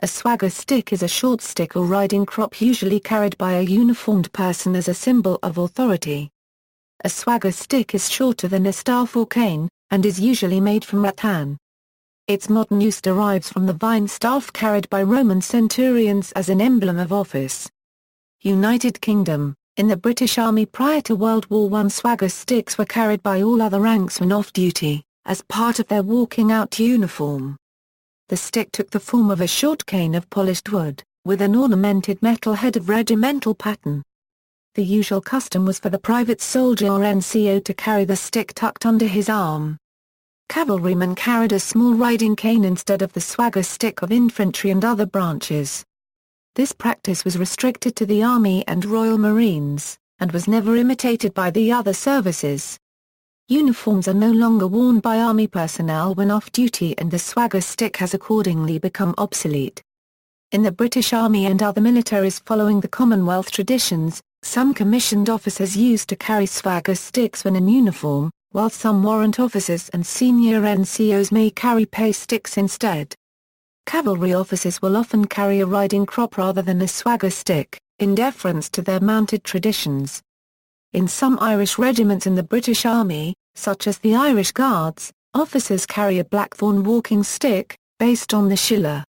A swagger stick is a short stick or riding crop usually carried by a uniformed person as a symbol of authority. A swagger stick is shorter than a staff or cane, and is usually made from rattan. Its modern use derives from the vine staff carried by Roman centurions as an emblem of office. United Kingdom. In the British Army prior to World War I, swagger sticks were carried by all other ranks when off-duty, as part of their walking-out uniform. The stick took the form of a short cane of polished wood, with an ornamented metal head of regimental pattern. The usual custom was for the private soldier or NCO to carry the stick tucked under his arm. Cavalrymen carried a small riding cane instead of the swagger stick of infantry and other branches. This practice was restricted to the Army and Royal Marines, and was never imitated by the other services. Uniforms are no longer worn by Army personnel when off-duty, and the swagger stick has accordingly become obsolete. In the British Army and other militaries following the Commonwealth traditions, some commissioned officers used to carry swagger sticks when in uniform, while some warrant officers and senior NCOs may carry pay sticks instead. Cavalry officers will often carry a riding crop rather than a swagger stick, in deference to their mounted traditions. In some Irish regiments in the British Army, such as the Irish Guards, officers carry a blackthorn walking stick, based on the shiller.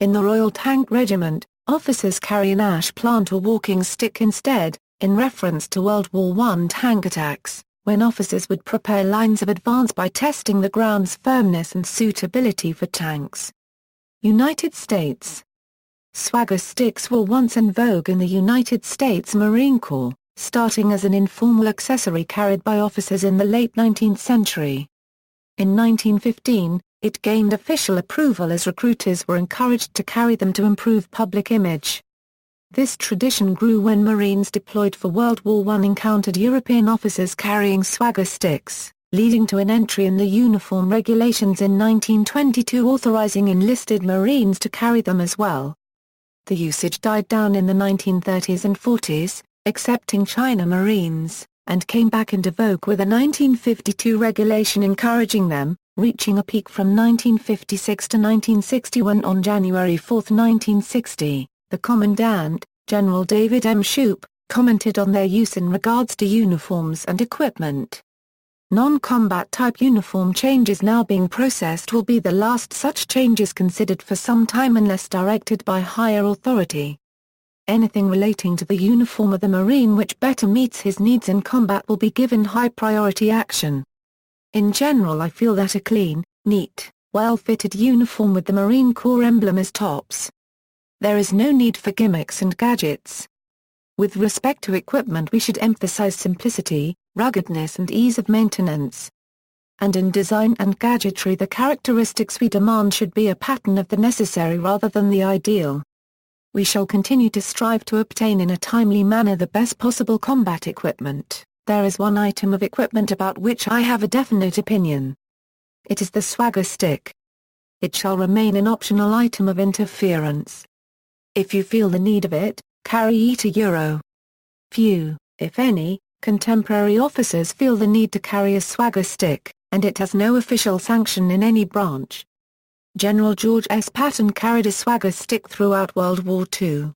In the Royal Tank Regiment, officers carry an ash plant or walking stick instead, in reference to World War I tank attacks, when officers would prepare lines of advance by testing the ground's firmness and suitability for tanks. United States. Swagger sticks were once in vogue in the United States Marine Corps, starting as an informal accessory carried by officers in the late 19th century. In 1915, it gained official approval as recruiters were encouraged to carry them to improve public image. This tradition grew when Marines deployed for World War I encountered European officers carrying swagger sticks, leading to an entry in the Uniform Regulations in 1922 authorizing enlisted Marines to carry them as well. The usage died down in the 1930s and 40s, excepting China Marines, and came back into vogue with a 1952 regulation encouraging them, reaching a peak from 1956 to 1960 when on January 4, 1960, the Commandant, General David M. Shoup, commented on their use in regards to uniforms and equipment. Non-combat type uniform changes now being processed will be the last such changes considered for some time unless directed by higher authority. Anything relating to the uniform of the Marine which better meets his needs in combat will be given high priority action. In general, I feel that a clean, neat, well-fitted uniform with the Marine Corps emblem is tops. There is no need for gimmicks and gadgets. With respect to equipment, we should emphasize simplicity, ruggedness and ease of maintenance. And in design and gadgetry, the characteristics we demand should be a pattern of the necessary rather than the ideal. We shall continue to strive to obtain in a timely manner the best possible combat equipment. There is one item of equipment about which I have a definite opinion. It is the swagger stick. It shall remain an optional item of interference. If you feel the need of it, carry it €. Few, if any, contemporary officers feel the need to carry a swagger stick, and it has no official sanction in any branch. General George S. Patton carried a swagger stick throughout World War II.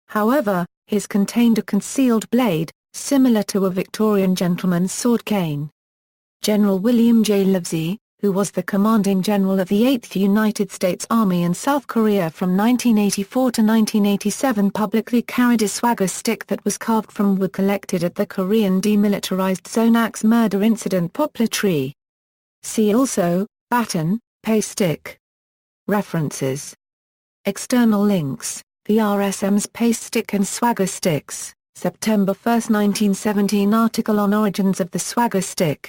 However, his contained a concealed blade, similar to a Victorian gentleman's sword cane. General William J. Livesey, who was the commanding general of the 8th United States Army in South Korea from 1984 to 1987, publicly carried a swagger stick that was carved from wood collected at the Korean Demilitarized Zone Axe Murder Incident Poplar Tree. See also, baton, pay stick. References. External links, the RSM's pay stick and swagger sticks, September 1, 1917 article on origins of the swagger stick.